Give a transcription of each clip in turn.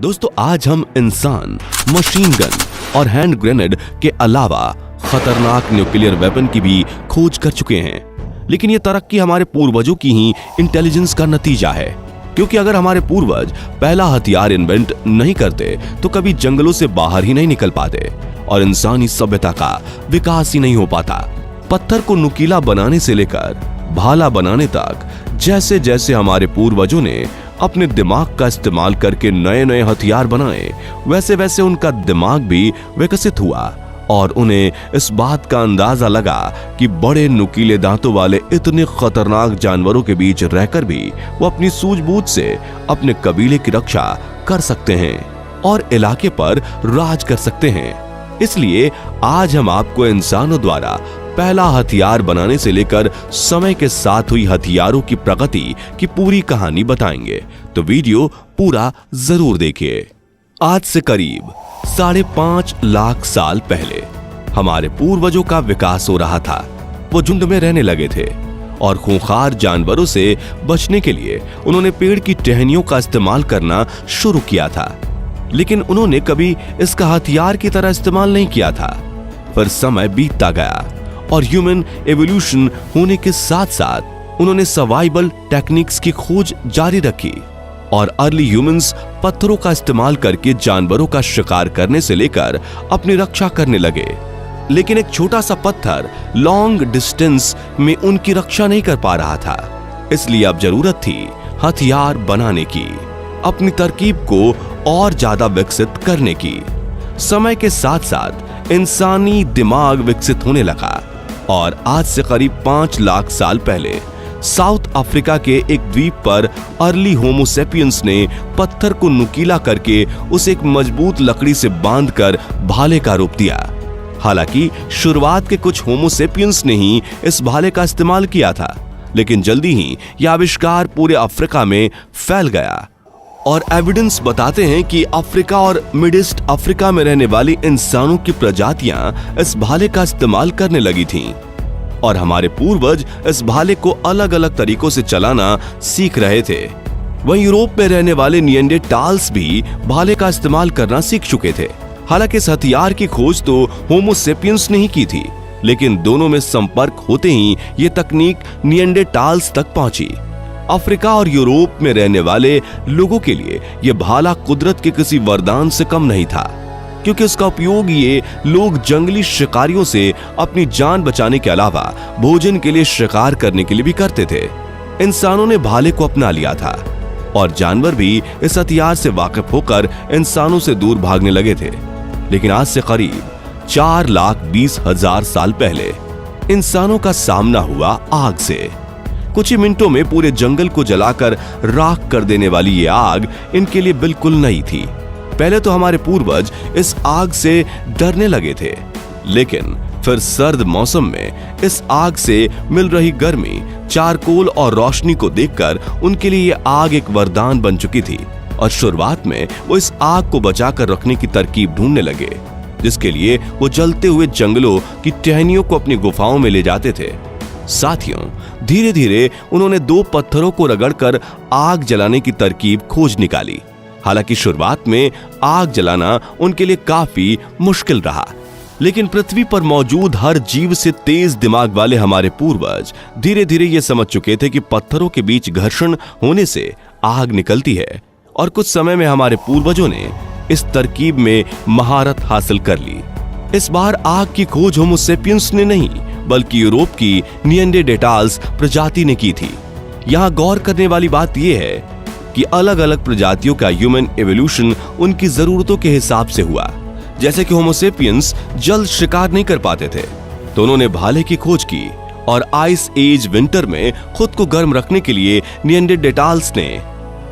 दोस्तों आज हम इंसान, मशीन गन और हैंड ग्रेनेड के अलावा खतरनाक न्यूक्लियर वेपन की भी खोज कर चुके हैं। लेकिन ये तरक्की हमारे पूर्वजों की ही इंटेलिजेंस का नतीजा है, क्योंकि अगर हमारे पूर्वज पहला हथियार इन्वेंट नहीं करते तो कभी जंगलों से बाहर ही नहीं निकल पाते और इंसानी सभ्यता का विकास ही नहीं हो पाता। पत्थर को नुकीला बनाने से लेकर भाला बनाने तक जैसे जैसे हमारे पूर्वजों ने अपने दिमाग का इस्तेमाल करके नए नए हथियार बनाए, वैसे वैसे उनका दिमाग भी विकसित हुआ और उन्हें इस बात का अंदाजा लगा कि बड़े नुकीले दांतों वाले इतने खतरनाक जानवरों के बीच रहकर भी वो अपनी सूझबूझ से अपने कबीले की रक्षा कर सकते हैं और इलाके पर राज कर सकते हैं। इसलिए आज हम आपको इंसानों द्वारा पहला हथियार बनाने से लेकर समय के साथ हुई हथियारों की प्रगति की पूरी कहानी बताएंगे, तो वीडियो पूरा जरूर देखिए। आज से करीब 5.5 लाख साल पहले हमारे पूर्वजों का विकास हो रहा था। वो झुंड में रहने लगे थे और खूंखार जानवरों से बचने के लिए उन्होंने पेड़ की टहनियों का इस्तेमाल करना शुरू किया था, लेकिन उन्होंने कभी इसका हथियार की तरह इस्तेमाल नहीं किया था। फिर समय बीतता गया और ह्यूमन एवोल्यूशन होने के साथ साथ उन्होंने सर्वाइवल टेक्निक्स की खोज जारी रखी और अर्ली ह्यूमंस पत्थरों का इस्तेमाल करके जानवरों का शिकार करने से लेकर अपनी रक्षा करने लगे। लेकिन एक छोटा सा पत्थर लॉन्ग डिस्टेंस में उनकी रक्षा नहीं कर पा रहा था, इसलिए अब जरूरत थी हथियार बनाने की, अपनी तरकीब को और ज्यादा विकसित करने की। समय के साथ साथ इंसानी दिमाग विकसित होने लगा और आज से करीब 5 लाख साल पहले साउथ अफ्रीका के एक द्वीप पर अर्ली होमो सेपियंस ने पत्थर को नुकीला करके उसे एक मजबूत लकड़ी से बांधकर भाले का रूप दिया। हालांकि शुरुआत के कुछ होमो सेपियंस ने ही इस भाले का इस्तेमाल किया था, लेकिन जल्दी ही यह आविष्कार पूरे अफ्रीका में फैल गया और एविडेंस बताते हैं कि अफ्रीका और मिड ईस्ट अफ्रीका में रहने वाली इंसानों की प्रजातियां इस भाले का इस्तेमाल करने लगी थीं और हमारे पूर्वज इस भाले को अलग अलग तरीकों से चलाना सीख रहे थे। वहीं यूरोप में रहने वाले निएंडरटाल्स भी भाले का इस्तेमाल करना सीख चुके थे। हालांकि इस हथियार की खोज तो होमो सेपियंस ने ही की थी, लेकिन दोनों में संपर्क होते ही ये तकनीक निएंडरटाल्स तक पहुंची। अफ्रीका और यूरोप में रहने वाले लोगों के लिए यह भाला कुदरत के किसी वरदान से कम नहीं था, क्योंकि उसका उपयोग ये लोग जंगली शिकारियों से अपनी जान बचाने के अलावा भोजन के लिए शिकार करने के लिए भी करते थे। इंसानों ने भाले को अपना लिया था और जानवर भी इस हथियार से वाकिफ होकर इंसानों से दूर भागने लगे थे। लेकिन आज से करीब 4,20,000 साल पहले इंसानों का सामना हुआ आग से। कुछ ही मिनटों में पूरे जंगल को जलाकर राख कर देने वाली ये आग इनके लिए बिल्कुल नई थी। पहले तो हमारे पूर्वज इस आग से डरने लगे थे, लेकिन फिर सर्द मौसम में इस आग से मिल रही गर्मी, चारकोल और रोशनी को देखकर उनके लिए ये आग एक वरदान बन चुकी थी और शुरुआत में वो इस आग को बचाकर रखने की तरकीब ढूंढने लगे, जिसके लिए वो जलते हुए जंगलों की टहनियों को अपनी गुफाओं में ले जाते थे। साथियों, धीरे धीरे उन्होंने 2 पत्थरों को रगड़कर आग जलाने की तरकीब खोज निकाली। हालांकि शुरुआत में आग जलाना उनके लिए काफी मुश्किल रहा, लेकिन पृथ्वी पर मौजूद हर जीव से तेज दिमाग वाले हमारे पूर्वज धीरे धीरे ये समझ चुके थे कि पत्थरों के बीच घर्षण होने से आग निकलती है और कुछ समय में हमारे पूर्वजों ने इस तरकीब में महारत हासिल कर ली। इस बार आग की खोज होमो सेपियंस ने नहीं, बल्कि यूरोप की निएंडरटाल्स प्रजाति ने की थी। यहाँ गौर करने वाली बात यह है कि अलग अलग प्रजातियों का ह्यूमन एवोल्यूशन उनकी जरूरतों के हिसाब से हुआ। जैसे कि होमो सेपियंस जल्द शिकार नहीं कर पाते थे, तो उन्होंने भाले की खोज की और आइस एज विंटर में खुद को गर्म रखने के लिए निएंडरटाल्स ने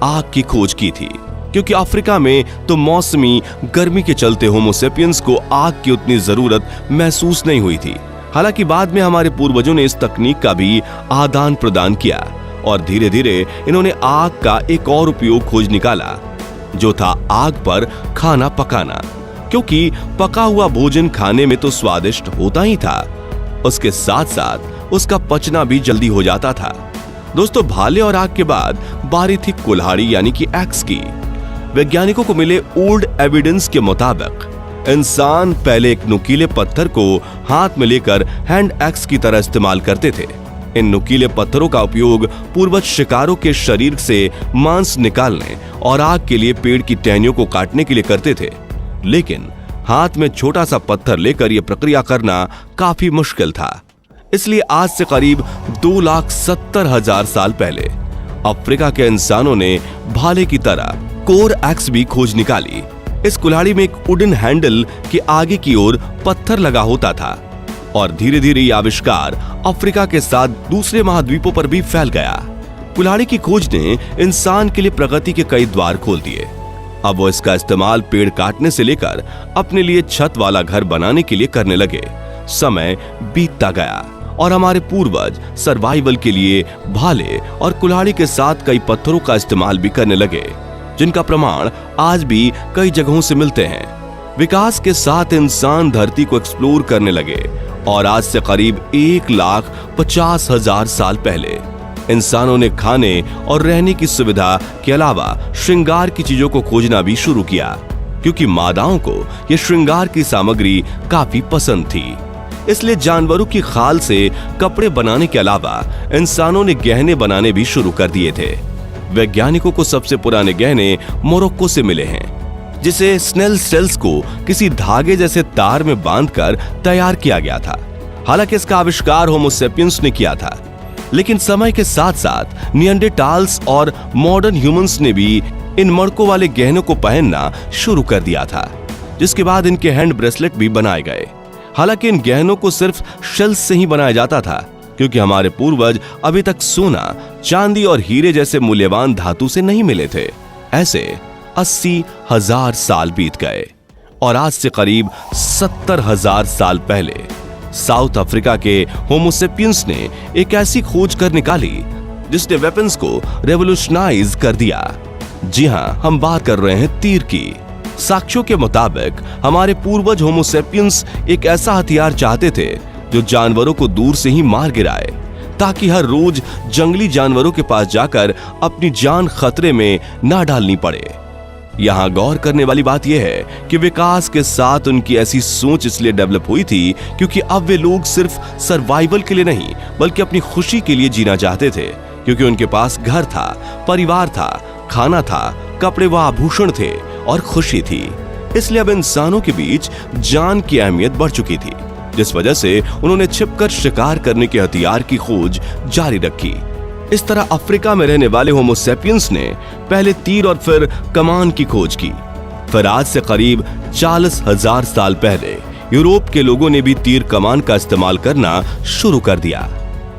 आग की खोज की थी, क्योंकि अफ्रीका में तो मौसमी गर्मी के चलते होमो सेपियंस को आग की उतनी जरूरत महसूस नहीं हुई थी। हालांकि बाद में हमारे पूर्वजों ने इस तकनीक का भी आदान प्रदान किया और धीरे धीरे इन्होंने आग का एक और उपयोग खोज निकाला, जो था आग पर खाना पकाना। क्योंकि पका हुआ भोजन खाने में तो स्वादिष्ट होता ही था, उसके साथ साथ उसका पचना भी जल्दी हो जाता था। दोस्तों, भाले और आग के बाद बारी थी कुल्हाड़ी यानी कि एक्स की। वैज्ञानिकों को मिले ओल्ड एविडेंस के मुताबिक इंसान पहले एक नुकीले पत्थर को हाथ में लेकर हैंड एक्स की तरह इस्तेमाल करते थे। इन नुकीले पत्थरों का उपयोग पूर्वज शिकारों के शरीर से मांस निकालने और आग के लिए पेड़ की टहनियों को काटने के लिए करते थे। लेकिन हाथ में छोटा सा पत्थर लेकर यह प्रक्रिया करना काफी मुश्किल था। इसलिए आज से करीब 2,70,000 साल पहले अफ्रीका के इंसानों ने भाले की तरह कोर एक्स भी खोज निकाली। इस कुल्हाड़ी में एक वुडन हैंडल के आगे की ओर पत्थर लगा होता था और धीरे धीरे यह आविष्कार अफ्रीका के साथ दूसरे महाद्वीपों पर भी फैल गया। कुल्हाड़ी की खोज ने इंसान के लिए प्रगति के कई द्वार खोल दिए। अब वो इसका इस्तेमाल पेड़ काटने से लेकर अपने लिए छत वाला घर बनाने के लिए करने लगे। समय बीतता गया और हमारे पूर्वज सर्वाइवल के लिए भाले और कुल्हाड़ी के साथ कई पत्थरों का इस्तेमाल भी करने लगे, जिनका प्रमाण आज भी कई जगहों से मिलते हैं। विकास के साथ इंसान धरती को एक्सप्लोर करने लगे और आज से करीब 1,50,000 साल पहले इंसानों ने खाने और रहने की सुविधा के अलावा श्रृंगार की चीजों को खोजना भी शुरू किया, क्योंकि मादाओं को यह श्रृंगार की सामग्री काफी पसंद थी। इसलिए जानवरों की खाल से कपड़े बनाने के अलावा इंसानों ने गहने बनाने भी शुरू कर दिए थे। वैज्ञानिकों को सबसे पुराने गहने मोरक्को से मिले हैं, जिसे स्नेल सेल्स को किसी धागे जैसे तार में बांधकर तैयार किया गया था। हालांकि इसका आविष्कार होमो सेपियंस ने किया था, लेकिन समय के साथ साथ निएंडरटाल्स और मॉडर्न ह्यूमंस ने भी इन मड़कों वाले गहनों को पहनना शुरू कर दिया था, जिसके बाद इनके हैंड ब्रेसलेट भी बनाए गए। हालांकि इन गहनों को सिर्फ शेल्स से ही बनाया जाता था, क्योंकि हमारे पूर्वज अभी तक सोना, चांदी और हीरे जैसे मूल्यवान धातु से नहीं मिले थे। ऐसे 80,000 साल बीत गए और आज से करीब 70,000 साल पहले साउथ अफ्रीका के होमो सेपियंस ने एक ऐसी खोज कर निकाली जिसने वेपन्स को रेवोल्यूशनाइज कर दिया। जी हां, हम बात कर रहे हैं तीर की। साक्ष्यों के मुताबिक हमारे पूर्वज होमो सेपियंस एक ऐसा हथियार चाहते थे जो जानवरों को दूर से ही मार गिराए, ताकि हर रोज जंगली जानवरों के पास जाकर अपनी जान खतरे में ना डालनी पड़े। यहाँ गौर करने वाली बात यह है कि विकास के साथ उनकी ऐसी सोच इसलिए डेवलप हुई थी क्योंकि अब वे लोग सिर्फ सर्वाइवल के लिए नहीं बल्कि अपनी खुशी के लिए जीना चाहते थे, क्योंकि उनके पास घर था, परिवार था, खाना था, कपड़े व आभूषण थे और खुशी थी। इसलिए अब इंसानों के बीच जान की अहमियत बढ़ चुकी थी, जिस वजह से उन्होंने छिपकर शिकार करने के हथियार की खोज जारी रखी। इस तरह अफ्रीका में रहने वाले होमो सेपियंस ने पहले तीर और फिर कमान की खोज की। फिर आज से करीब 40,000 साल पहले यूरोप के लोगों ने भी तीर कमान का इस्तेमाल करना शुरू कर दिया।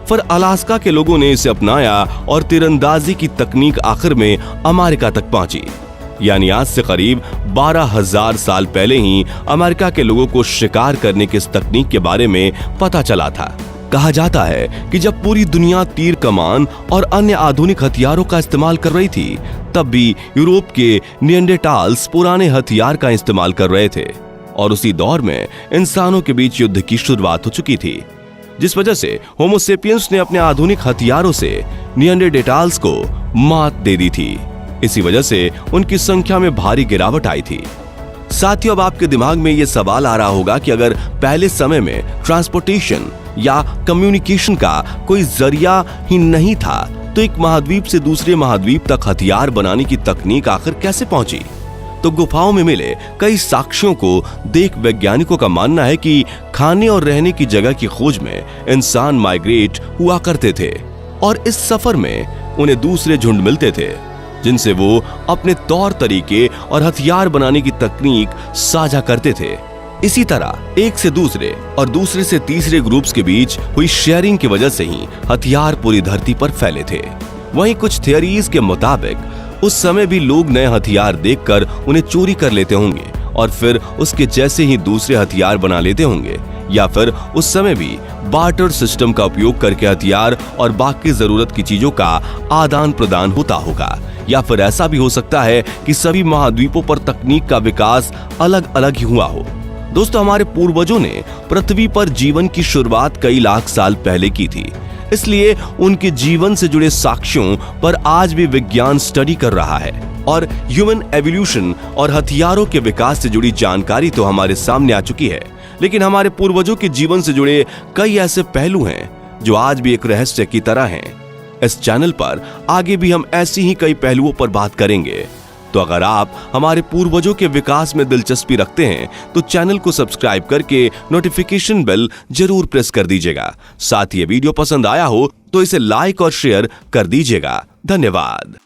फिर अलास्का के लोगों ने इसे अपनाया और तीरंदाजी की तकनीक आखिर में अमेरिका तक पहुंची। यानी आज से करीब 12,000 साल पहले ही अमेरिका के लोगों को शिकार करने की इस तकनीक के बारे में पता चला था। कहा जाता है कि जब पूरी दुनिया तीर कमान और अन्य आधुनिक हथियारों का इस्तेमाल कर रही थी, तब भी यूरोप के निएंडरटाल्स पुराने हथियार का इस्तेमाल कर रहे थे और उसी दौर में इंसानों के बीच युद्ध की शुरुआत हो चुकी थी, जिस वजह से होमो सेपियंस ने अपने आधुनिक हथियारों से निएंडरटाल्स को मात दे दी थी। इसी वजह से उनकी संख्या में भारी गिरावट आई थी। साथियों, अब आपके दिमाग में यह सवाल आ रहा होगा कि अगर पहले समय में ट्रांसपोर्टेशन या कम्युनिकेशन का कोई जरिया ही नहीं था, तो एक महाद्वीप से दूसरे महाद्वीप तक हथियार बनाने की तकनीक आखिर कैसे पहुंची? तो गुफाओं में मिले कई साक्ष्यों को देख वैज्ञानिकों का मानना है कि खाने और रहने की जगह की खोज में इंसान माइग्रेट हुआ करते थे और इस सफर में उन्हें दूसरे झुंड मिलते थे, जिनसे वो अपने तौर तरीके और हथियार बनाने की तकनीक साझा करते थे। इसी तरह एक से दूसरे और दूसरे से तीसरे ग्रुप्स के बीच हुई शेयरिंग की वजह से ही हथियार पूरी धरती पर फैले थे। वहीं कुछ थियरीज के मुताबिक उस समय भी लोग नए हथियार देखकर उन्हें चोरी कर लेते होंगे और फिर उसके जैसे ही दूसरे हथियार बना लेते होंगे, या फिर उस समय भी बार्टर सिस्टम का उपयोग करके हथियार और बाकी जरूरत की चीजों का आदान प्रदान होता होगा, या फिर ऐसा भी हो सकता है कि सभी महाद्वीपों पर तकनीक का विकास अलग अलग ही हुआ हो। दोस्तों, हमारे पूर्वजों ने पृथ्वी पर जीवन की शुरुआत कई लाख साल पहले की थी, इसलिए उनके जीवन से जुड़े साक्ष्यों पर आज भी विज्ञान स्टडी कर रहा है और ह्यूमन एवोल्यूशन और हथियारों के विकास से जुड़ी जानकारी तो हमारे सामने आ चुकी है, लेकिन हमारे पूर्वजों के जीवन से जुड़े कई ऐसे पहलू हैं जो आज भी एक रहस्य की तरह हैं। इस चैनल पर आगे भी हम ऐसी ही कई पहलुओं पर बात करेंगे। तो अगर आप हमारे पूर्वजों के विकास में दिलचस्पी रखते हैं तो चैनल को सब्सक्राइब करके नोटिफिकेशन बेल जरूर प्रेस कर दीजिएगा। साथ ही ये वीडियो पसंद आया हो तो इसे लाइक और शेयर कर दीजिएगा। धन्यवाद।